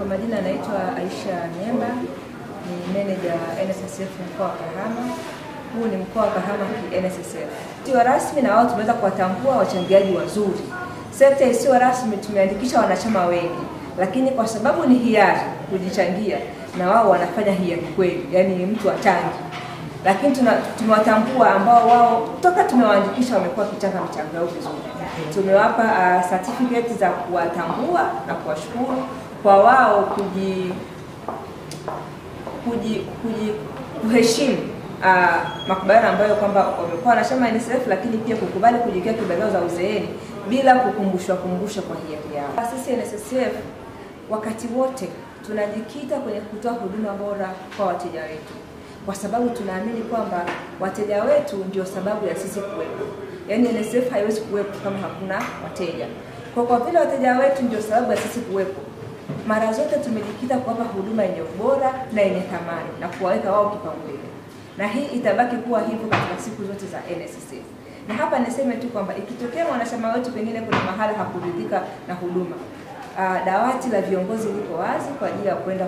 majina naitwa Aisha Nyemba, ni manager wa NSSF mkoa wa Kahama. Huu ni mkoa wa Kahama NSSF. Sio rasmi na wao tumeweza kuwatambua wachangiaji wazuri. Sekta isiyo rasmi tumeandikisha wanachama wengi, lakini kwa sababu ni hiari kujichangia na wao wanafanya hiari kweli, yani mtu achangi. Lakini tumewatambua ambao wao toka tumewaandikisha wamekuwa kichanga michango yao vizuri. Tumewapa certificate za kuwatambua na kuwashukuru kwa wao kuheshimu makubaliano ambayo kwamba wamekuwa wanachama NSSF, lakini pia kukubali kujiwekea kibarua za uzeeni bila kukumbusha kwa hiari yao. Sisi NSSF wakati wote tunajikita kwenye kutoa huduma bora kwa wateja wetu, kwa sababu tunaamini kwamba wateja wetu ndio sababu ya sisi kuwepo. Yaani NSSF haiwezi kuwepo kama hakuna wateja. Kwa vile wateja wetu ndio sababu ya sisi kuwepo, mara zote tumejikita kuwapa huduma yenye ubora na yenye thamani na kuwaweka wao kipaumbele. Na hii itabaki kuwa hivyo katika siku zote za NSSF. Na hapa niseme tu kwamba ikitokea mwanachama wetu pengine kuna mahala hakuridhika na huduma, dawati la viongozi liko wazi kwa ajili ya kwenda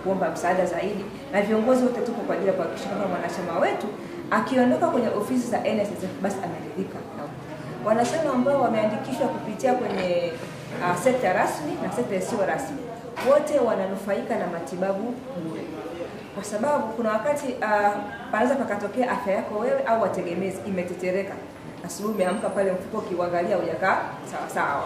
kuomba msaada zaidi, na viongozi wote tuko kwa ajili ya kuhakikisha kwamba mwanachama wetu akiondoka kwenye ofisi za NSSF basi ameridhika. Wanachama ambao wameandikishwa kupitia kwenye sekta rasmi na sekta isiyo rasmi wote wananufaika na matibabu bure. Kwa sababu kuna wakati panaweza pakatokea afya yako wewe au wategemezi imetetereka, asubuhi umeamka pale mfuko ukiangalia hujakaa sawa sawa.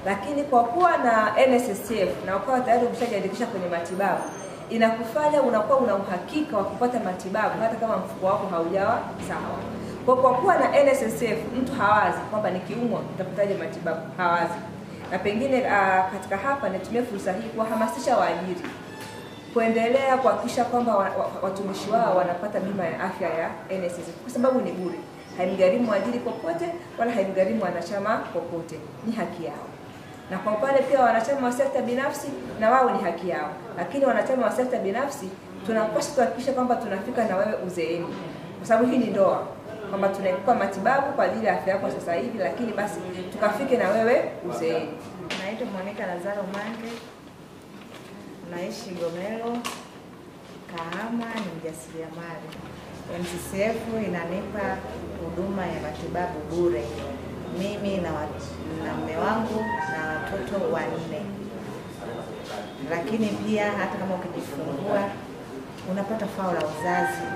Lakini kwa kuwa na NSSF na ukawa tayari umeshajiandikisha kwenye matibabu, inakufanya unakuwa una uhakika wa kupata matibabu hata kama mfuko wako haujawa sawa. Kwa kuwa na NSSF mtu hawazi kwamba nikiumwa nitapataje matibabu, hawazi. Na pengine katika hapa nitumie fursa hii kuwahamasisha waajiri kuendelea kuhakikisha kwamba watumishi wao wanapata bima ya afya ya NSSF, kwa sababu ni bure. Haimgharimu mwajiri popote wala haimgharimu wanachama popote, ni haki yao. Na kwa upande pia wanachama wa sekta binafsi na wao ni haki yao. Lakini wanachama wa sekta binafsi tunapaswa kuhakikisha kwamba tunafika na wewe uzeeni, kwa sababu hii ni ndoa, kwamba tunaikupa matibabu kwa ajili ya afya yako sasa hivi, lakini basi tukafike na wewe uzeeni. Naitwa Monica Lazaro Mange, naishi Gomelo, Kahama, ni mjasiriamali. NSSF inanipa huduma ya matibabu bure mimi na mume wangu na watoto 4. Lakini pia hata kama ukijifungua unapata fao la uzazi.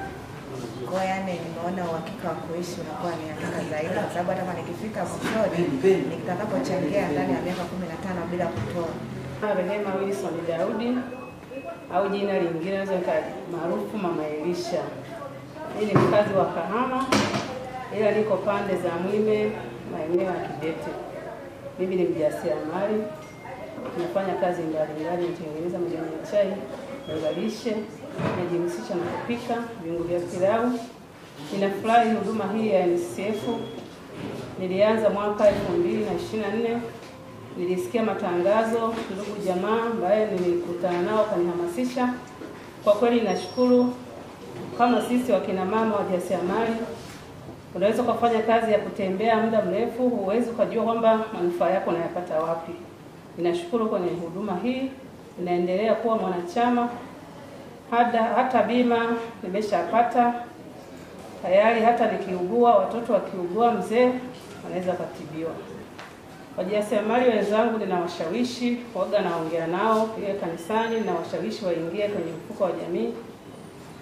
Kwa yani nimeona uhakika wa kuishi unakuwa ni hakika zaidi, kwa sababu hata kama nikifika mwishoni nitakapochangia ndani ya miaka 15 bila kutoa. Rehema Wilson Daudi au jina lingine maarufu Mama Elisha. Mimi ni mkazi wa Kahama, ila niko pande za Mwime, maeneo ya Kidete. Mimi ni mjasiriamali, nafanya kazi mbalimbali, natengeneza majani ya chai, nazalisha, najihusisha na kupika viungo vya pilau. Ninafurahi huduma hii ya NSSF. Nilianza mwaka 2024. Nilisikia matangazo, ndugu jamaa ambaye nilikutana nao kanihamasisha. Kwa kweli nashukuru. Kama sisi wakina mama wajasiriamali, unaweza kufanya kazi ya kutembea muda mrefu, huwezi kujua kwamba manufaa yako unayapata wapi. Ninashukuru kwenye huduma hii, ninaendelea kuwa mwanachama. Hata bima nimeshapata tayari, hata nikiugua, watoto wakiugua, mzee wanaweza kutibiwa. Wajasiriamali wenzangu ninawashawishi, waga naongea nao pia kanisani, na washawishi waingie kwenye mfuko wa jamii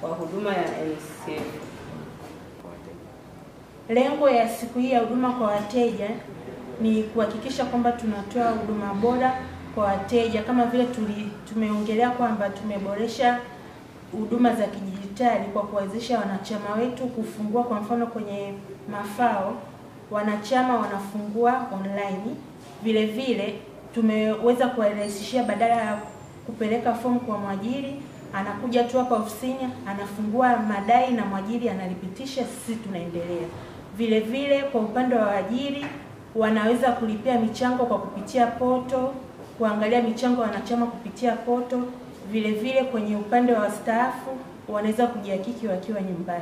wa huduma ya NSSF. Lengo ya siku hii ya huduma kwa wateja ni kuhakikisha kwamba tunatoa huduma bora kwa wateja, kama vile tumeongelea kwamba tumeboresha huduma za kidijitali kwa kuwezesha wanachama wetu kufungua. Kwa mfano kwenye mafao wanachama wanafungua online. Vile vile tumeweza kuwarahisishia, badala ya kupeleka fomu kwa mwajiri, anakuja tu hapa ofisini, anafungua madai na mwajiri analipitisha, sisi tunaendelea. Vile vile kwa upande wa waajiri wanaweza kulipia michango kwa kupitia poto, kuangalia michango ya wanachama kupitia poto. Vile vile kwenye upande wa wastaafu wanaweza kujihakiki wakiwa nyumbani.